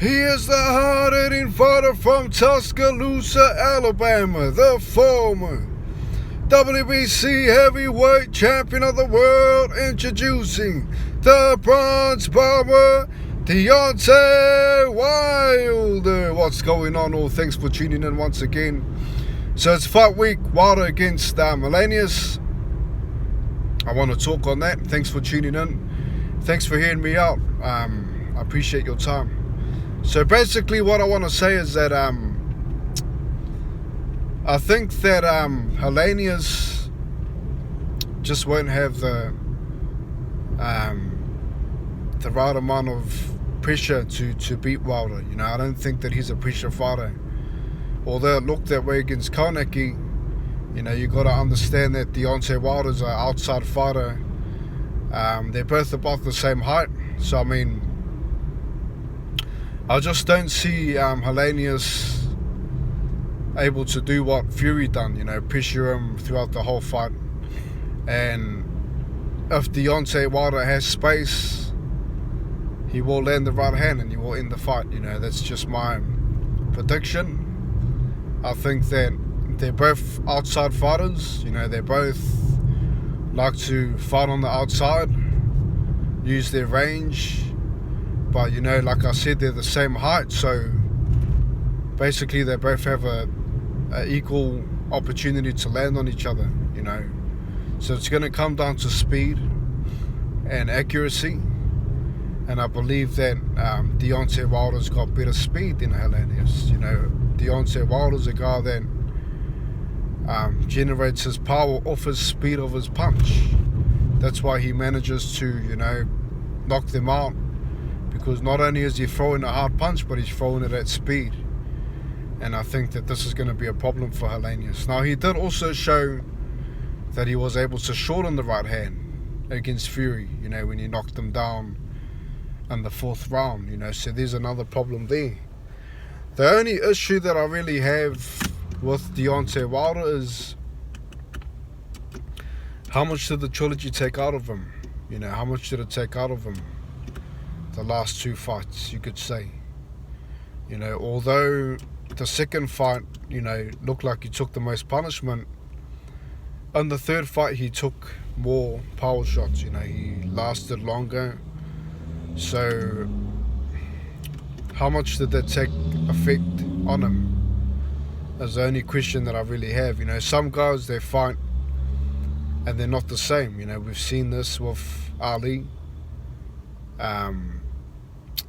He is the hard-hitting fighter from Tuscaloosa, Alabama, the former WBC heavyweight champion of the world, introducing the bronze bomber, Deontay Wilder. What's going on? All thanks for tuning in once again. So it's fight week, Wilder against Helenius. I want to talk on that. Thanks for tuning in. Thanks for hearing me out. I appreciate your time. So basically what I want to say is that I think that Helenius just won't have the right amount of pressure to beat Wilder. You know, I don't think that he's a pressure fighter. Although it looked that way against Konecki, you know, you got to understand that Deontay Wilder's an outside fighter. They're both about the same height. So, I mean, I just don't see Helenius able to do what Fury done, you know, pressure him throughout the whole fight. And if Deontay Wilder has space, he will land the right hand and he will end the fight. You know, that's just my prediction. I think that they're both outside fighters. You know, they both like to fight on the outside, use their range. But, you know, like I said, they're the same height. So basically they both have a equal opportunity to land on each other, you know. So it's going to come down to speed and accuracy. And I believe that Deontay Wilder's got better speed than Helenius. You know, Deontay Wilder's a guy that generates his power off his speed of his punch. That's why he manages to, you know, knock them out. Because not only is he throwing a hard punch, but he's throwing it at speed. And I think that this is going to be a problem for Helenius. Now, he did also show that he was able to shorten the right hand against Fury, you know, when he knocked him down in the fourth round, you know. So there's another problem there. The only issue that I really have with Deontay Wilder is how much did the trilogy take out of him? You know, how much did it take out of him? The last two fights, you could say. You know, although the second fight, you know, looked like he took the most punishment, in the third fight he took more power shots. You know, he lasted longer. So how much did that take effect on him is the only question that I really have. You know, some guys, they fight and they're not the same. You know, we've seen this with Ali.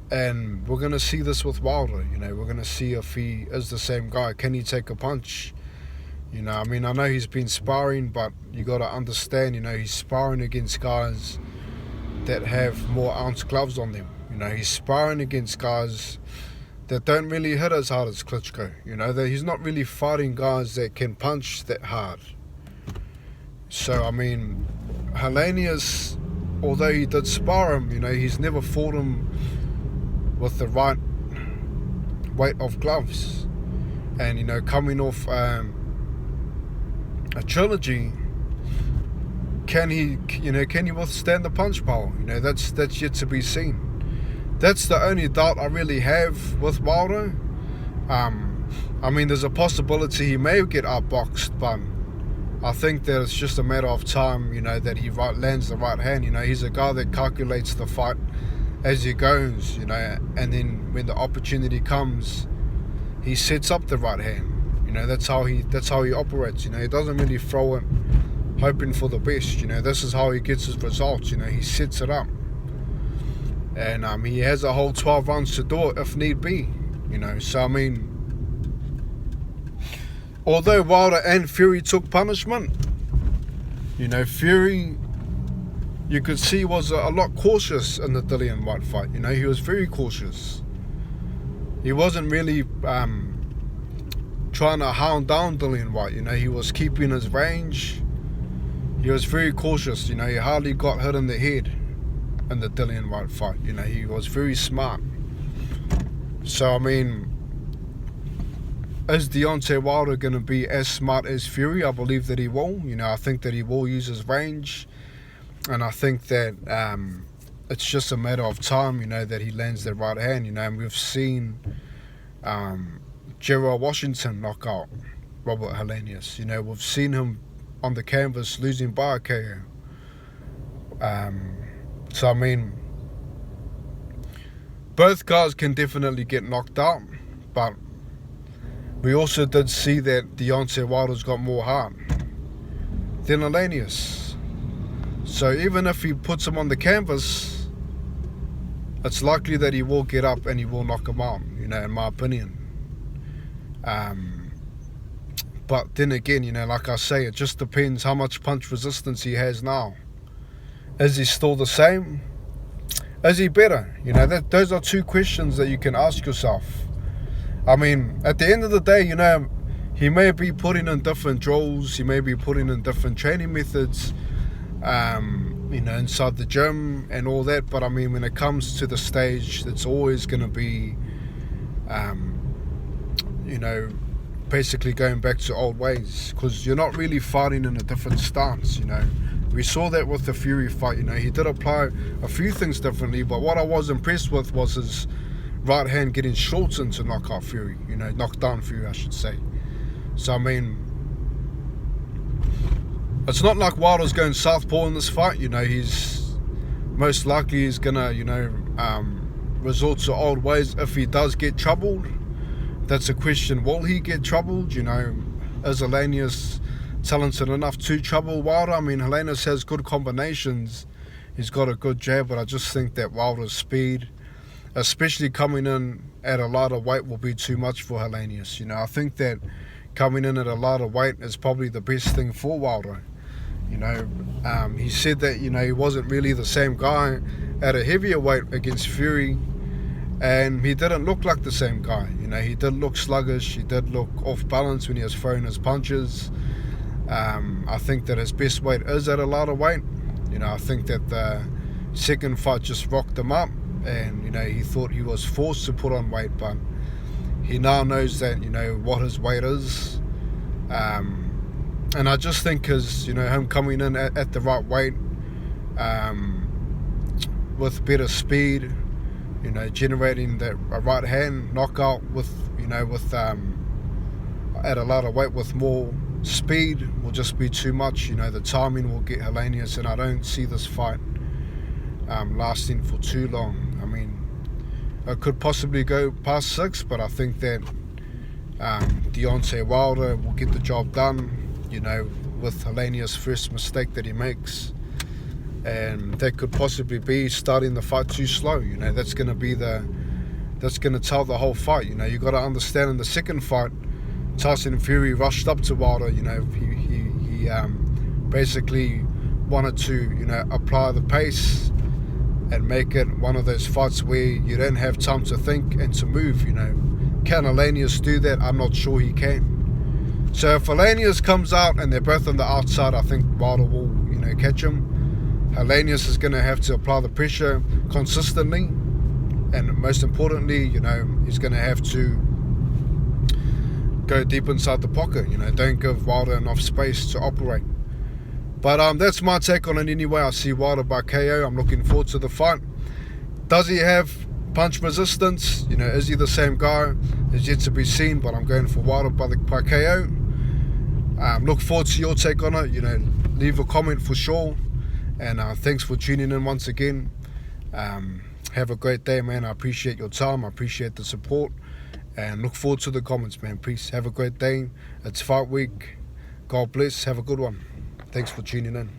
And we're going to see this with Wilder. You know, we're going to see if he is the same guy. Can he take a punch? You know, I mean, I know he's been sparring, but you got to understand, you know, he's sparring against guys that have more ounce gloves on them. You know, he's sparring against guys that don't really hit as hard as Klitschko. You know, that he's not really fighting guys that can punch that hard. So, I mean, Helenius, although he did spar him, you know, he's never fought him with the right weight of gloves. And, you know, coming off a trilogy, can he withstand the punch power? You know, that's yet to be seen. That's the only doubt I really have with Wilder. I mean, there's a possibility he may get outboxed, but I think that it's just a matter of time, you know, that he lands the right hand. You know, he's a guy that calculates the fight as he goes, you know, and then when the opportunity comes, he sets up the right hand. You know, that's how he operates. You know, he doesn't really throw it hoping for the best. You know, this is how he gets his results. You know, he sets it up, and he has a whole 12 rounds to do it if need be. You know, so I mean, although Wilder and Fury took punishment, you know, Fury, you could see, was a lot cautious in the Dillian White fight. You know, he was very cautious. He wasn't really trying to hound down Dillian White. You know, he was keeping his range. He was very cautious. You know, he hardly got hit in the head in the Dillian White fight. You know, he was very smart. So, I mean, is Deontay Wilder going to be as smart as Fury? I believe that he will. You know, I think that he will use his range. And I think that it's just a matter of time, you know, that he lands that right hand, you know. And we've seen Gerald Washington knock out Robert Helenius. You know, we've seen him on the canvas losing by a KO. So I mean, both guys can definitely get knocked out, but we also did see that Deontay Wilder's got more heart than Helenius. So even if he puts him on the canvas, it's likely that he will get up and he will knock him out, you know, in my opinion. But then again, you know, like I say, it just depends how much punch resistance he has now. Is he still the same? Is he better? You know, those are two questions that you can ask yourself. I mean, at the end of the day, you know, he may be putting in different drills, he may be putting in different training methods, you know, inside the gym and all that. But I mean, when it comes to the stage, it's always going to be, you know, basically going back to old ways, because you're not really fighting in a different stance, you know. We saw that with the Fury fight, you know. He did apply a few things differently, but what I was impressed with was his right hand getting shortened to knock out Fury, you know, knock down Fury, I should say. So I mean, it's not like Wilder's going southpaw in this fight, you know. He's most likely is gonna, you know, resort to old ways if he does get troubled. That's a question, will he get troubled? You know, is Helenius talented enough to trouble Wilder? I mean, Helenius has good combinations, he's got a good jab, but I just think that Wilder's speed, especially coming in at a lighter weight, will be too much for Helenius. You know, I think that coming in at a lighter weight is probably the best thing for Wilder. You know, he said that, you know, he wasn't really the same guy at a heavier weight against Fury, and he didn't look like the same guy. You know, he did look sluggish, he did look off balance when he was throwing his punches. I think that his best weight is at a lighter weight. You know, I think that the second fight just rocked him up, and, you know, he thought he was forced to put on weight, but he now knows that, you know, what his weight is. And I just think his, you know, him coming in at the right weight, with better speed, you know, generating that right hand knockout with, you know, with at a lighter weight with more speed will just be too much. You know, the timing will get Helenius, and I don't see this fight lasting for too long. I mean, it could possibly go past 6, but I think that Deontay Wilder will get the job done, you know, with Helenius' first mistake that he makes. And that could possibly be starting the fight too slow. You know, that's going to tell the whole fight. You know, you got to understand, in the second fight, Tyson Fury rushed up to Wilder. You know, he basically wanted to, you know, apply the pace and make it one of those fights where you don't have time to think and to move. You know, can Helenius do that? I'm not sure he can. So if Helenius comes out and they're both on the outside, I think Wilder will, you know, catch him. Helenius is going to have to apply the pressure consistently, and most importantly, you know, he's going to have to go deep inside the pocket. You know, don't give Wilder enough space to operate. But that's my take on it anyway. I see Wilder by KO. I'm looking forward to the fight. Does he have punch resistance? You know, is he the same guy? It's yet to be seen, but I'm going for Wilder by KO. Look forward to your take on it. You know, leave a comment for sure. And thanks for tuning in once again. Have a great day, man. I appreciate your time. I appreciate the support. And look forward to the comments, man. Peace. Have a great day. It's fight week. God bless. Have a good one. Thanks for tuning in.